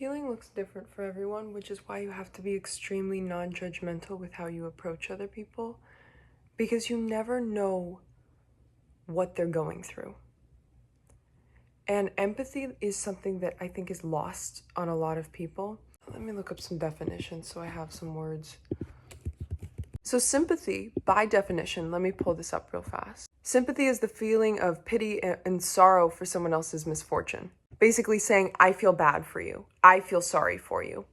Healing looks different for everyone, which is why you have to be extremely non-judgmental with how you approach other people, because you never know what they're going through. And empathy is something that I think is lost on a lot of people. Let me look up some definitions so I have some words. So sympathy, by definition, let me pull this up real fast. Sympathy is the feeling of pity and sorrow for someone else's misfortune. Basically saying, I feel bad for you. I feel sorry for you.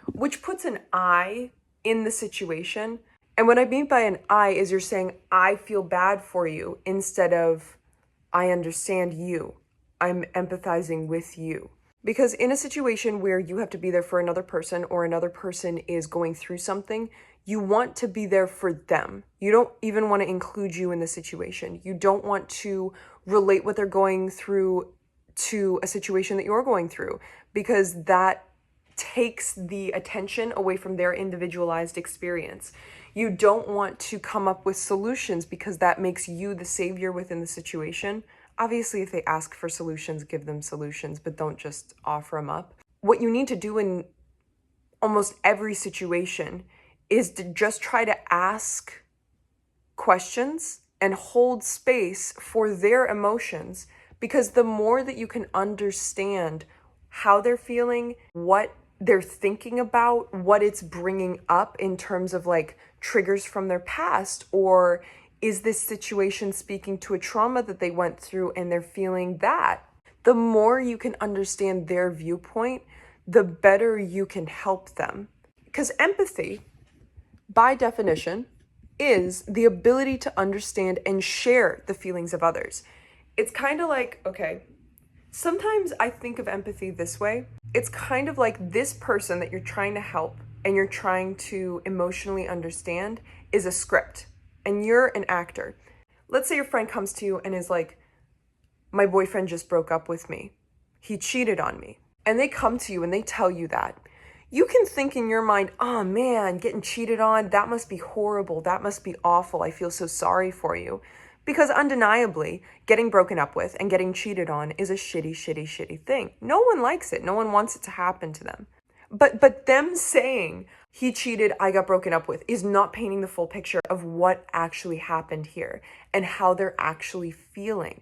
Which puts an I in the situation. And what I mean by an I is you're saying, I feel bad for you, instead of, I understand you. I'm empathizing with you. Because in a situation where you have to be there for another person, or another person is going through something, you want to be there for them. You don't even want to include you in the situation. You don't want to relate what they're going through to a situation that you're going through, because that takes the attention away from their individualized experience. You don't want to come up with solutions, because that makes you the savior within the situation. Obviously, if they ask for solutions, give them solutions, but don't just offer them up. What you need to do in almost every situation is to just try to ask questions and hold space for their emotions, because the more that you can understand how they're feeling, what they're thinking about, what it's bringing up in terms of like triggers from their past, or is this situation speaking to a trauma that they went through and they're feeling that? The more you can understand their viewpoint, the better you can help them. Because empathy, by definition, is the ability to understand and share the feelings of others. It's kind of like, okay, sometimes I think of empathy this way. It's kind of like this person that you're trying to help and you're trying to emotionally understand is a script, and you're an actor. Let's say your friend comes to you and is like, my boyfriend just broke up with me. He cheated on me. And they come to you and they tell you that. You can think in your mind, oh man, getting cheated on, that must be horrible. That must be awful. I feel so sorry for you. Because undeniably, getting broken up with and getting cheated on is a shitty thing. No one likes it. No one wants it to happen to them. But them saying, he cheated, I got broken up with, is not painting the full picture of what actually happened here and how they're actually feeling.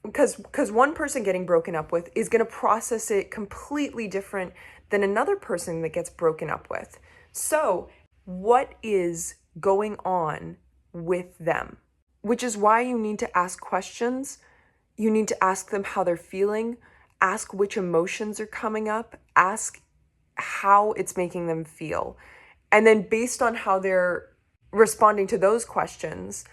Because one person getting broken up with is going to process it completely different than another person that gets broken up with. So what is going on with them? Which is why you need to ask questions. You need to ask them how they're feeling, ask which emotions are coming up, ask how it's making them feel. And then based on how they're responding to those questions,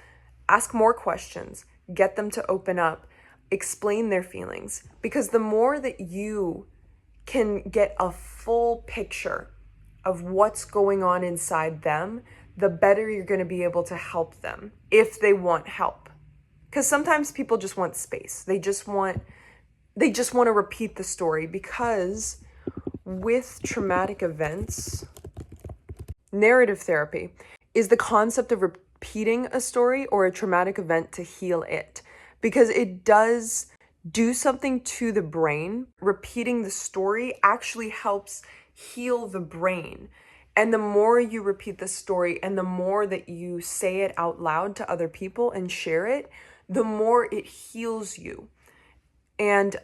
ask more questions, get them to open up, explain their feelings. Because the more that you can get a full picture of what's going on inside them, the better you're going to be able to help them if they want help. Because sometimes people just want space. They just want to repeat the story, because with traumatic events, narrative therapy is the concept of repeating a story or a traumatic event to heal it, because it does do something to the brain. Repeating the story actually helps heal the brain. And the more you repeat the story and the more that you say it out loud to other people and share it, the more it heals you. And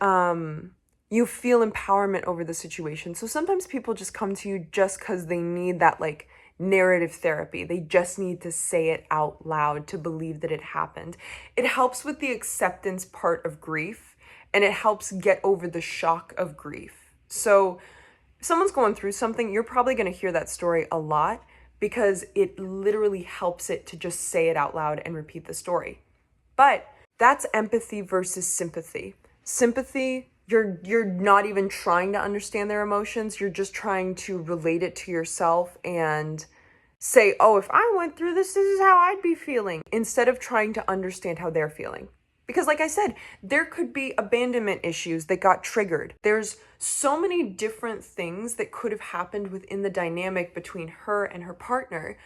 you feel empowerment over the situation. So sometimes people just come to you just because they need that like narrative therapy. They just need to say it out loud to believe that it happened. It helps with the acceptance part of grief, and it helps get over the shock of grief. So if someone's going through something, you're probably going to hear that story a lot, because it literally helps it to just say it out loud and repeat the story. But that's empathy versus sympathy. Sympathy, you're not even trying to understand their emotions. You're just trying to relate it to yourself and say, oh, if I went through this, this is how I'd be feeling, instead of trying to understand how they're feeling. Because like I said, there could be abandonment issues that got triggered. There's so many different things that could have happened within the dynamic between her and her partner,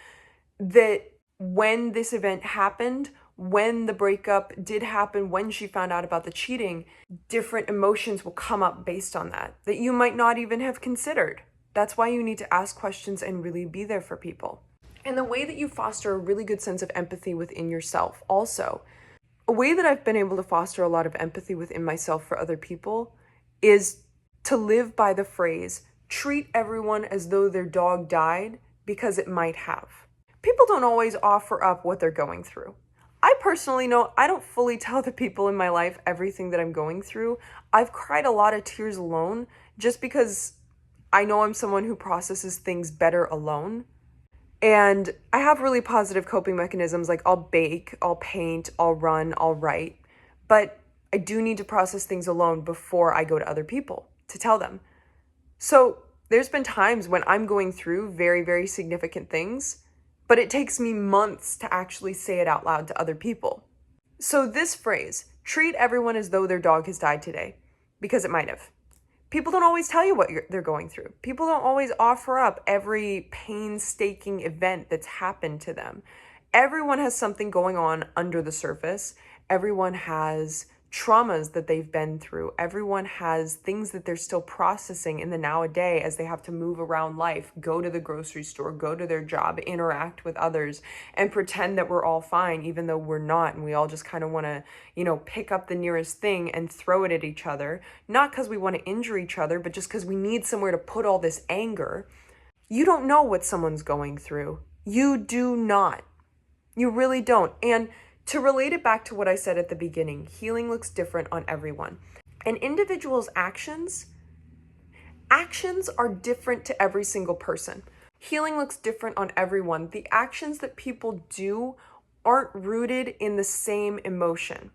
that when this event happened, when the breakup did happen, when she found out about the cheating, different emotions will come up based on that you might not even have considered. That's why you need to ask questions and really be there for people. And the way that you foster a really good sense of empathy within yourself also. A way that I've been able to foster a lot of empathy within myself for other people is to live by the phrase, treat everyone as though their dog died because it might have. People don't always offer up what they're going through. I personally know I don't fully tell the people in my life everything that I'm going through. I've cried a lot of tears alone just because I know I'm someone who processes things better alone. And I have really positive coping mechanisms, like I'll bake, I'll paint, I'll run, I'll write. But I do need to process things alone before I go to other people to tell them. So there's been times when I'm going through very, very significant things, but it takes me months to actually say it out loud to other people. So this phrase, treat everyone as though their dog has died today, because it might have. People don't always tell you what they're going through. People don't always offer up every painstaking event that's happened to them. Everyone has something going on under the surface. Everyone has traumas that they've been through. Everyone has things that they're still processing in the nowadays as they have to move around life, go to the grocery store, go to their job, interact with others, and pretend that we're all fine, even though we're not. And we all just kind of want to, pick up the nearest thing and throw it at each other. Not because we want to injure each other, but just because we need somewhere to put all this anger. You don't know what someone's going through. You do not. You really don't. And to relate it back to what I said at the beginning, healing looks different on everyone. An individual's actions are different to every single person. Healing looks different on everyone. The actions that people do aren't rooted in the same emotion.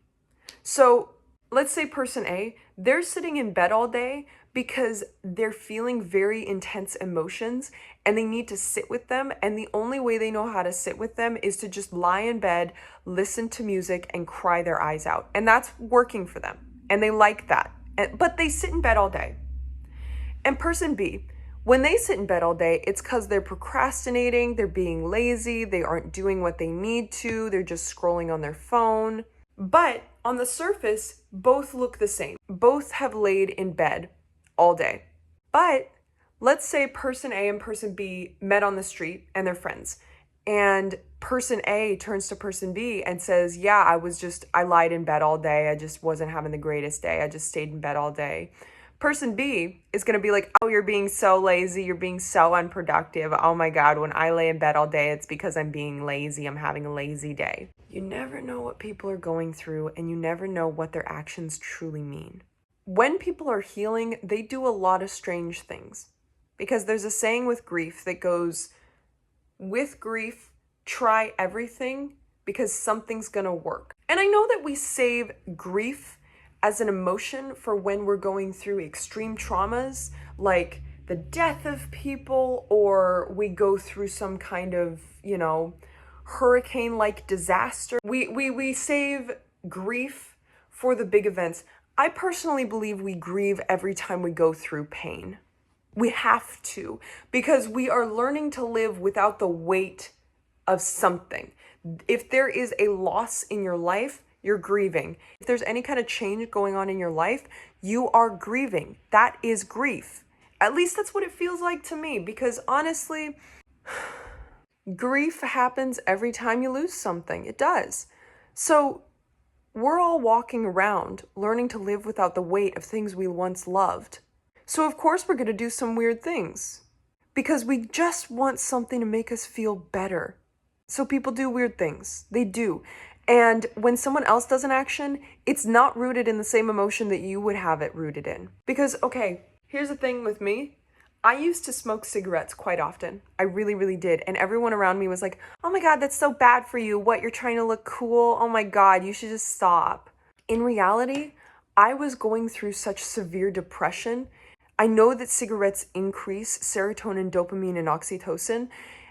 So let's say person A, they're sitting in bed all day because they're feeling very intense emotions and they need to sit with them. And the only way they know how to sit with them is to just lie in bed, listen to music, and cry their eyes out. And that's working for them. And they like that. But they sit in bed all day. And person B, when they sit in bed all day, it's because they're procrastinating, they're being lazy, they aren't doing what they need to, they're just scrolling on their phone. But on the surface, both look the same. Both have laid in bed all day. But let's say person A and person B met on the street and they're friends. And person A turns to person B and says, yeah, I lied in bed all day. I just wasn't having the greatest day. I just stayed in bed all day. Person B is going to be like, oh, you're being so lazy. You're being so unproductive. Oh my God, when I lay in bed all day, it's because I'm being lazy. I'm having a lazy day. You never know what people are going through, and you never know what their actions truly mean. When people are healing, they do a lot of strange things. Because there's a saying with grief that goes, with grief, try everything because something's going to work. And I know that we save grief as an emotion for when we're going through extreme traumas, like the death of people, or we go through some kind of, hurricane-like disaster. We save grief for the big events. I personally believe we grieve every time we go through pain. We have to, because we are learning to live without the weight of something. If there is a loss in your life, you're grieving. If there's any kind of change going on in your life, you are grieving. That is grief. At least that's what it feels like to me, because honestly, grief happens every time you lose something. It does. So we're all walking around learning to live without the weight of things we once loved. So of course we're going to do some weird things because we just want something to make us feel better. So people do weird things. They do. And when someone else does an action, it's not rooted in the same emotion that you would have it rooted in. Because, okay, here's the thing with me. I used to smoke cigarettes quite often. I really, really did. And everyone around me was like, oh my God, that's so bad for you. What, you're trying to look cool? Oh my God, you should just stop. In reality, I was going through such severe depression. I know that cigarettes increase serotonin, dopamine, and oxytocin.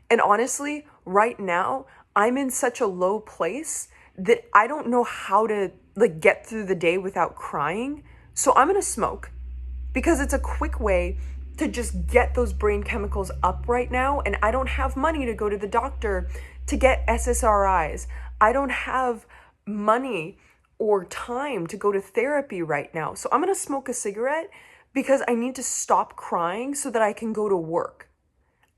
And honestly, right now, I'm in such a low place that I don't know how to get through the day without crying. So I'm gonna smoke because it's a quick way to just get those brain chemicals up right now. And I don't have money to go to the doctor to get SSRIs. I don't have money or time to go to therapy right now. So I'm going to smoke a cigarette because I need to stop crying so that I can go to work.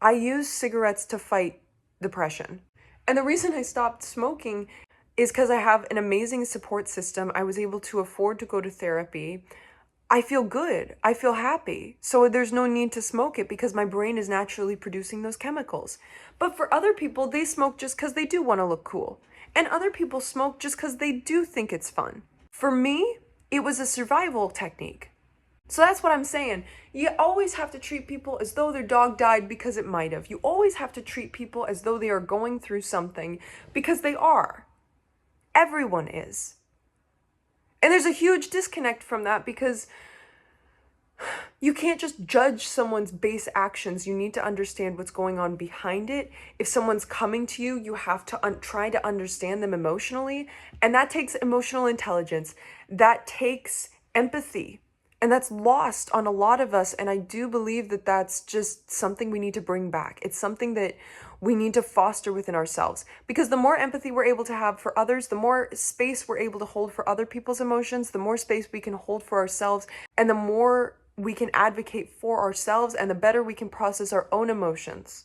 I use cigarettes to fight depression. And the reason I stopped smoking is because I have an amazing support system. I was able to afford to go to therapy. I feel good. I feel happy. So there's no need to smoke it because my brain is naturally producing those chemicals. But for other people, they smoke just because they do want to look cool. And other people smoke just because they do think it's fun. For me, it was a survival technique. So that's what I'm saying. You always have to treat people as though their dog died because it might have. You always have to treat people as though they are going through something because they are. Everyone is. And there's a huge disconnect from that because you can't just judge someone's base actions. You need to understand what's going on behind it. If someone's coming to you, you have to try to understand them emotionally. And that takes emotional intelligence. That takes empathy. And that's lost on a lot of us. And I do believe that that's just something we need to bring back. It's something that we need to foster within ourselves. Because the more empathy we're able to have for others, the more space we're able to hold for other people's emotions, the more space we can hold for ourselves, and the more we can advocate for ourselves, and the better we can process our own emotions.